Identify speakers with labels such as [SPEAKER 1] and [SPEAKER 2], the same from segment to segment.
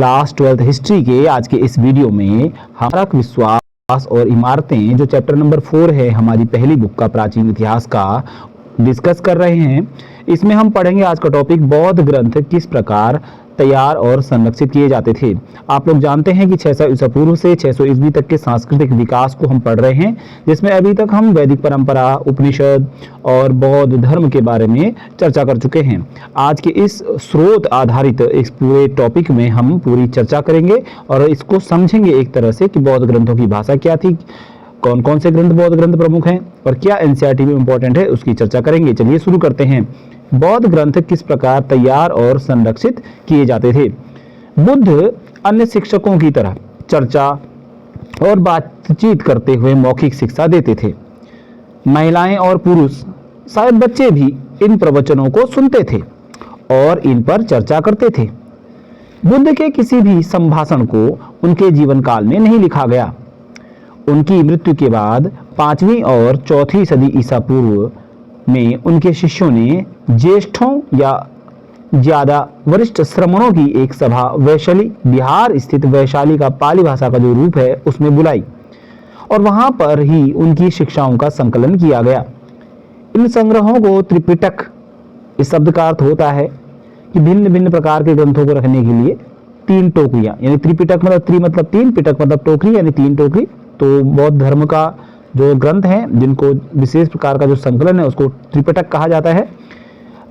[SPEAKER 1] Class 12th history के आज के इस वीडियो में हमारा विश्वास और इमारतें जो चैप्टर नंबर 4 है हमारी पहली बुक का प्राचीन इतिहास का डिस्कस कर रहे हैं। इसमें हम पढ़ेंगे आज का टॉपिक बौद्ध ग्रंथ किस प्रकार तैयार और संरक्षित किए जाते थे। आप लोग जानते हैं कि 600 ईसा पूर्व से 600 ईस्वी तक के सांस्कृतिक विकास को हम पढ़ रहे हैं, जिसमें अभी तक हम वैदिक परंपरा, उपनिषद और बौद्ध धर्म के बारे में चर्चा कर चुके हैं। आज के इस स्रोत आधारित इस पूरे टॉपिक में हम पूरी चर्चा करेंगे और इसको समझेंगे एक तरह से कि बौद्ध ग्रंथों की भाषा क्या थी, कौन कौन से ग्रंथ बौद्ध ग्रंथ प्रमुख हैं और क्या एनसीईआरटी में इंपॉर्टेंट है, उसकी चर्चा करेंगे। चलिए शुरू करते हैं। बौद्ध ग्रंथ किस प्रकार तैयार और संरक्षित किए जाते थे। बुद्ध अन्य शिक्षकों की तरह चर्चा और बातचीत करते हुए मौखिक शिक्षा देते थे। महिलाएं और पुरुष, शायद बच्चे भी इन प्रवचनों को सुनते थे और इन पर चर्चा करते थे। बुद्ध के किसी भी संभाषण को उनके जीवन काल में नहीं लिखा गया। उनकी मृत्यु के बाद 5वीं और 4वीं सदी ईसा पूर्व में उनके शिष्यों ने ज्येष्ठों या ज्यादा वरिष्ठ श्रमणों की एक सभा वैशाली, बिहार स्थित वैशाली का पाली भाषा का जो रूप है उसमें बुलाई और वहां पर ही उनकी शिक्षाओं का संकलन किया गया। इन संग्रहों को त्रिपिटक, इस शब्द का अर्थ होता है कि भिन्न भिन्न प्रकार के ग्रंथों को रखने के लिए 3 टोकरियां, यानी त्रिपिटक मतलब त्रि मतलब 3, पिटक मतलब टोकरी यानी 3 टोकरी। तो बौद्ध धर्म का जो ग्रंथ हैं जिनको विशेष प्रकार का जो संकलन है उसको त्रिपिटक कहा जाता है।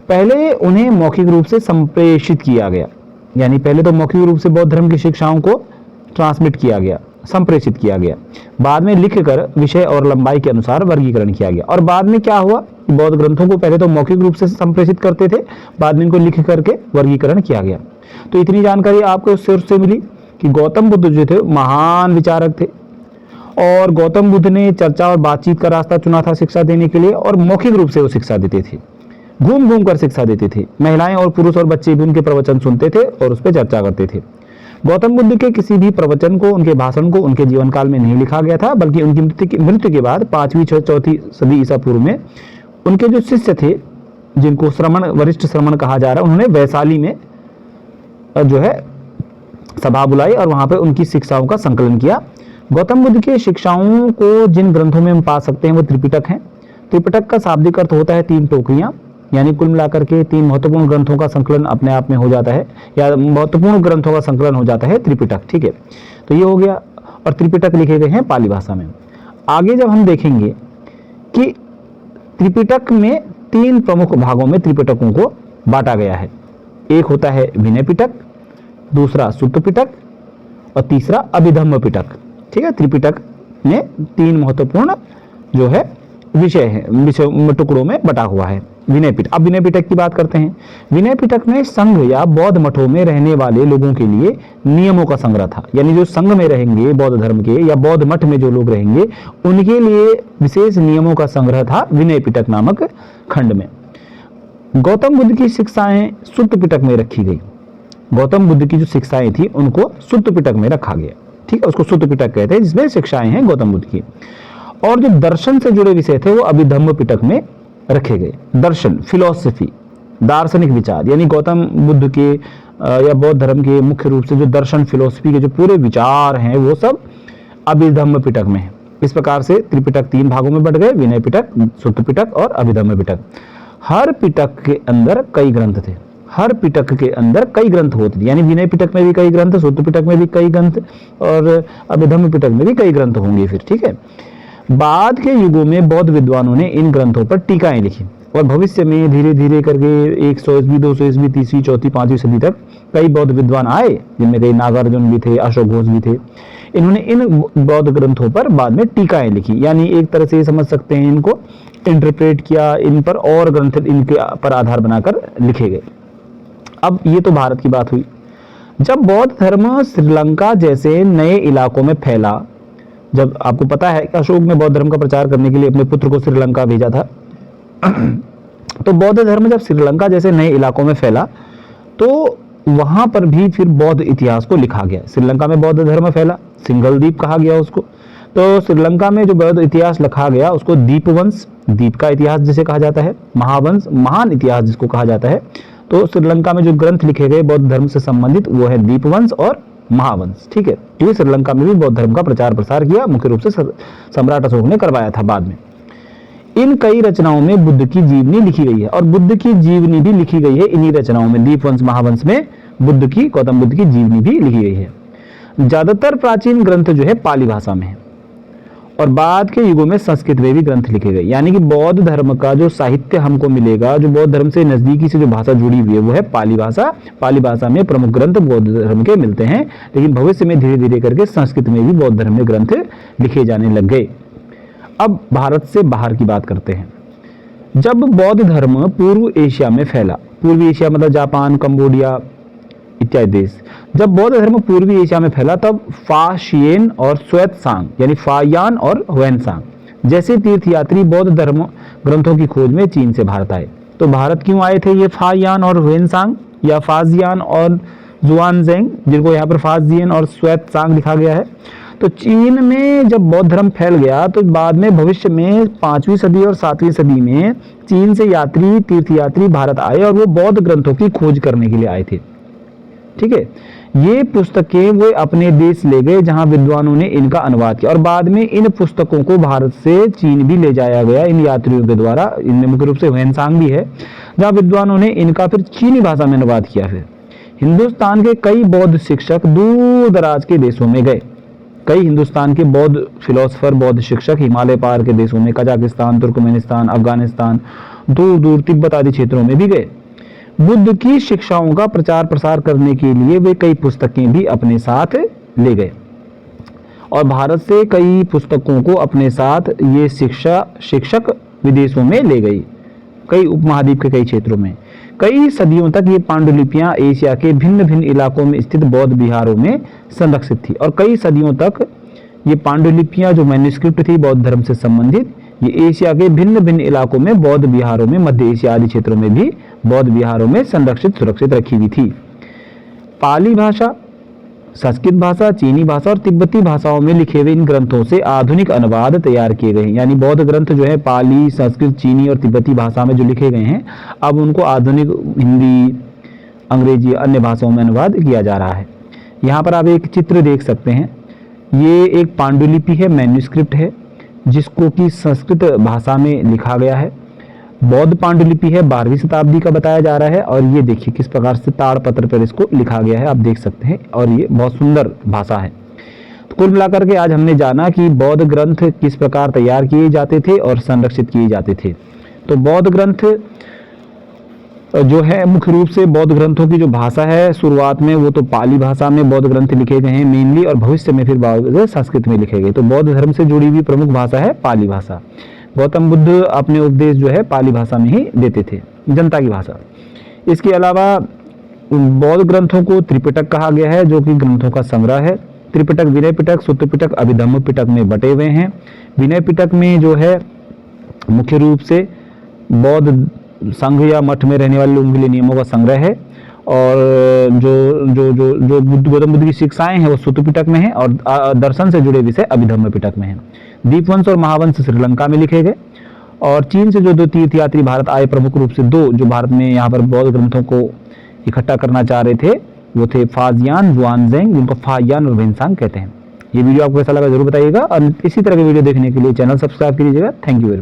[SPEAKER 1] पहले उन्हें मौखिक रूप से संप्रेषित किया गया, यानी पहले तो मौखिक रूप से बौद्ध धर्म की शिक्षाओं को ट्रांसमिट किया गया, संप्रेषित किया गया। बाद में लिखकर विषय और लंबाई के अनुसार वर्गीकरण किया गया। और बाद में क्या हुआ, बौद्ध ग्रंथों को पहले तो मौखिक रूप से संप्रेषित करते थे, बाद में इनको लिख करके वर्गीकरण किया गया। तो इतनी जानकारी आपको इस सोर्स से मिली कि गौतम बुद्ध जो थे महान विचारक थे और गौतम बुद्ध ने चर्चा और बातचीत का रास्ता चुना था शिक्षा देने के लिए, और मौखिक रूप से वो शिक्षा देते थे, घूम घूम कर शिक्षा देते थे। महिलाएं और पुरुष और बच्चे भी उनके प्रवचन सुनते थे और उस पर चर्चा करते थे। गौतम बुद्ध के किसी भी प्रवचन को, उनके भाषण को उनके जीवन काल में नहीं लिखा गया था, बल्कि उनकी मृत्यु के बाद 5वीं 4वीं सदी ईसा पूर्व में उनके जो शिष्य थे, जिनको श्रमण, वरिष्ठ श्रमण कहा जा रहा है, उन्होंने वैशाली में जो है सभा बुलाई और वहां पर उनकी शिक्षाओं का संकलन किया। गौतम बुद्ध की शिक्षाओं को जिन ग्रंथों में हम पा सकते हैं वो त्रिपिटक हैं। त्रिपिटक का शाब्दिक अर्थ होता है 3 टोकरियां, यानी कुल मिलाकर के 3 महत्वपूर्ण ग्रंथों का संकलन अपने आप में हो जाता है, या महत्वपूर्ण ग्रंथों का संकलन हो जाता है त्रिपिटक। ठीक है, तो ये हो गया। और त्रिपिटक लिखे गए हैं पाली भाषा में। आगे जब हम देखेंगे कि त्रिपिटक में 3 प्रमुख भागों में त्रिपिटकों को बांटा गया है। एक होता है विनय पिटक, दूसरा सुत्त पिटक और तीसरा अभिधम्म पिटक। ठीक है, त्रिपिटक में 3 महत्वपूर्ण जो है विषय है, टुकड़ों में बटा हुआ है विनय पिटक। अब विनय पिटक की बात करते हैं। विनय पिटक में संघ या बौद्ध मठों में रहने वाले लोगों के लिए नियमों का संग्रह था, यानी जो संघ में रहेंगे बौद्ध धर्म के या बौद्ध मठ में जो लोग रहेंगे उनके लिए विशेष नियमों का संग्रह था विनय पिटक नामक खंड में। गौतम बुद्ध की शिक्षाएं सुत्त पिटक में रखी गई। गौतम बुद्ध की जो शिक्षाएं थी उनको सुत्त पिटक में रखा गया। ठीक है, उसको सुत्त पिटक कहते हैं, जिसमें शिक्षाएं हैं गौतम बुद्ध की। और जो दर्शन से जुड़े विषय थे वो अभिधम्म पिटक में रखे गए। दर्शन, फिलॉसफी, दार्शनिक विचार, यानी गौतम बुद्ध के या बौद्ध धर्म के मुख्य रूप से जो दर्शन, फिलॉसफी के जो पूरे विचार हैं वो सब अभिधम्म पिटक में है। इस प्रकार से त्रिपिटक 3 भागों में बट गए, विनय पिटक, सुत्त पिटक और अभिधम्म पिटक। हर पिटक के अंदर कई ग्रंथ थे, हर पिटक के अंदर कई ग्रंथ होते थे, यानी विनय पिटक में भी कई ग्रंथ, सुत्त पिटक में भी कई ग्रंथ और अभिधम्म पिटक में भी कई ग्रंथ होंगे फिर। ठीक है, बाद के युगों में बौद्ध विद्वानों ने इन ग्रंथों पर टीकाएं लिखी और भविष्य में धीरे धीरे करके 100 ईस्वी, 200 ईस्वी, 3वीं, 4वीं, 5वीं सदी तक कई बौद्ध विद्वान आए, जिनमें कई नागार्जुन भी थे, अशोक घोष भी थे। इन्होंने इन बौद्ध ग्रंथों पर बाद में टीकाएं लिखी, यानी एक तरह से समझ सकते हैं इनको इंटरप्रेट किया, इन पर और ग्रंथ इनके पर आधार बनाकर लिखे गए। अब ये तो भारत की बात हुई। जब बौद्ध धर्म श्रीलंका जैसे नए इलाकों में फैला, जब आपको पता है कि अशोक ने बौद्ध धर्म का प्रचार करने के लिए अपने पुत्र को श्रीलंका भेजा था, तो बौद्ध धर्म जब श्रीलंका जैसे नए इलाकों में फैला तो वहां पर भी फिर बौद्ध इतिहास को लिखा गया। श्रीलंका में बौद्ध धर्म फैला, सिंगल द्वीप कहा गया उसको। तो श्रीलंका में जो बौद्ध इतिहास लिखा गया उसको दीपवंश, द्वीप का इतिहास जिसे कहा जाता है, महावंश, महान इतिहास जिसको कहा जाता है, तो श्रीलंका में जो ग्रंथ लिखे गए बौद्ध धर्म से संबंधित वो है दीपवंश और महावंश। ठीक है, ये श्रीलंका में भी बौद्ध धर्म का प्रचार प्रसार किया, मुख्य रूप से सम्राट अशोक ने करवाया था बाद में। इन कई रचनाओं में बुद्ध की जीवनी लिखी गई है, और बुद्ध की जीवनी भी लिखी गई है इन्हीं रचनाओं में। दीपवंश महावंश में गौतम बुद्ध की जीवनी भी लिखी गई है। ज्यादातर प्राचीन ग्रंथ जो है पाली भाषा में है, और बाद के युगों में संस्कृत में भी ग्रंथ लिखे गए। यानी कि बौद्ध धर्म का जो साहित्य हमको मिलेगा, जो बौद्ध धर्म से नजदीकी से जो भाषा जुड़ी हुई है, वो है पाली भाषा। पाली भाषा में प्रमुख ग्रंथ बौद्ध धर्म के मिलते हैं, लेकिन भविष्य में धीरे धीरे करके संस्कृत में भी बौद्ध धर्म में ग्रंथ लिखे जाने लग गए। अब भारत से बाहर की बात करते हैं। जब बौद्ध धर्म पूर्व एशिया में फैला, पूर्वी एशिया मतलब जापान, कंबोडिया इत्यादि देश, जब बौद्ध धर्म पूर्वी एशिया में फैला, तब फा शियेन और श्वेतसांग यानी फायान और हुएनसांग जैसे तीर्थयात्री बौद्ध धर्म ग्रंथों की खोज में चीन से भारत आए। तो भारत क्यों आए थे ये फायान और हुएनसांग, या फाजियान और जुआनजेंग, जिनको यहाँ पर फाजियन और श्वेतसांग लिखा गया है? तो चीन में जब बौद्ध धर्म फैल गया, तो बाद में भविष्य में 5वीं सदी और 7वीं सदी में चीन से तीर्थयात्री भारत आए, और वो बौद्ध ग्रंथों की खोज करने के लिए आए थे। ठीक है, ये पुस्तकें वो अपने देश ले गए जहां विद्वानों ने इनका अनुवाद किया, और बाद में इन पुस्तकों को भारत से चीन भी ले जाया गया इन यात्रियों के द्वारा। इनमें मुख्य रूप से हुएनसांग भी है, जहां विद्वानों ने इनका फिर चीनी भाषा में अनुवाद किया। फिर हिंदुस्तान के कई बौद्ध शिक्षक दूर दराज के देशों में गए। कई हिंदुस्तान के बौद्ध फिलोसफर, बौद्ध शिक्षक हिमालय पार के देशों में, कजाकिस्तान, तुर्कमेनिस्तान, अफगानिस्तान, दूर दूर तिब्बत आदि क्षेत्रों में भी गए। बुद्ध की शिक्षाओं का प्रचार प्रसार करने के लिए वे कई पुस्तकें भी अपने साथ ले गए, और भारत से कई पुस्तकों को अपने साथ ये शिक्षक विदेशों में ले गई, कई उपमहाद्वीप के कई क्षेत्रों में। कई सदियों तक ये पांडुलिपियां एशिया के भिन्न भिन्न इलाकों में स्थित बौद्ध विहारों में संरक्षित थी, और कई सदियों तक ये पांडुलिपियां जो मैन्युस्क्रिप्ट थी बौद्ध धर्म से संबंधित, ये एशिया के भिन्न भिन्न इलाकों में बौद्ध विहारों में, मध्य एशिया आदि क्षेत्रों में भी बौद्ध विहारों में सुरक्षित रखी हुई थी। पाली भाषा, संस्कृत भाषा, चीनी भाषा और तिब्बती भाषाओं में लिखे हुए इन ग्रंथों से आधुनिक अनुवाद तैयार किए गए हैं। यानी बौद्ध ग्रंथ जो है पाली, संस्कृत, चीनी और तिब्बती भाषा में जो लिखे गए हैं, अब उनको आधुनिक हिंदी, अंग्रेजी, अन्य भाषाओं में अनुवाद किया जा रहा है। यहाँ पर आप एक चित्र देख सकते हैं, ये एक पांडुलिपि है, मैन्युस्क्रिप्ट है, जिसको कि संस्कृत भाषा में लिखा गया है। बौद्ध पांडुलिपि है, 12वीं शताब्दी का बताया जा रहा है, और ये देखिए किस प्रकार से ताड़पत्र पर इसको लिखा गया है, आप देख सकते हैं, और ये बहुत सुंदर भाषा है। तो कुल मिलाकर के आज हमने जाना कि बौद्ध ग्रंथ किस प्रकार तैयार किए जाते थे और संरक्षित किए जाते थे। तो बौद्ध ग्रंथ जो है मुख्य रूप से बौद्ध ग्रंथों की जो भाषा है, शुरुआत में वो तो पाली भाषा में बौद्ध ग्रंथ लिखे गए हैं मेनली, और भविष्य में फिर संस्कृत में लिखे गए। तो बौद्ध धर्म से जुड़ी हुई प्रमुख भाषा है पाली भाषा। गौतम बुद्ध अपने उपदेश जो है पाली भाषा में ही देते थे, जनता की भाषा। इसके अलावा बौद्ध ग्रंथों को त्रिपिटक कहा गया है, जो कि ग्रंथों का संग्रह है। त्रिपिटक विनय पिटक, सूत्र पिटक, अभिधम्म पिटक में बटे हुए हैं। विनय पिटक में जो है मुख्य रूप से बौद्ध संघ या मठ में रहने वाले लोगों के लिए नियमों का संग्रह है, और जो जो जो जो गौतम बुद्ध की शिक्षाएं हैं वो सूत्र पिटक में है, और दर्शन से जुड़े विषय अभिधम्म पिटक में है। दीपवंश और महावंश श्रीलंका में लिखे गए, और चीन से जो 2 तीर्थयात्री भारत आए, प्रमुख रूप से 2 जो भारत में यहाँ पर बौद्ध ग्रंथों को इकट्ठा करना चाह रहे थे, वो थे फाजियान, जुआनजेंग, जिनको फायान और हुएनसांग कहते हैं। ये वीडियो आपको कैसा लगा जरूर बताइएगा, और इसी तरह के वीडियो देखने के लिए चैनल सब्सक्राइब कीजिएगा। Thank you.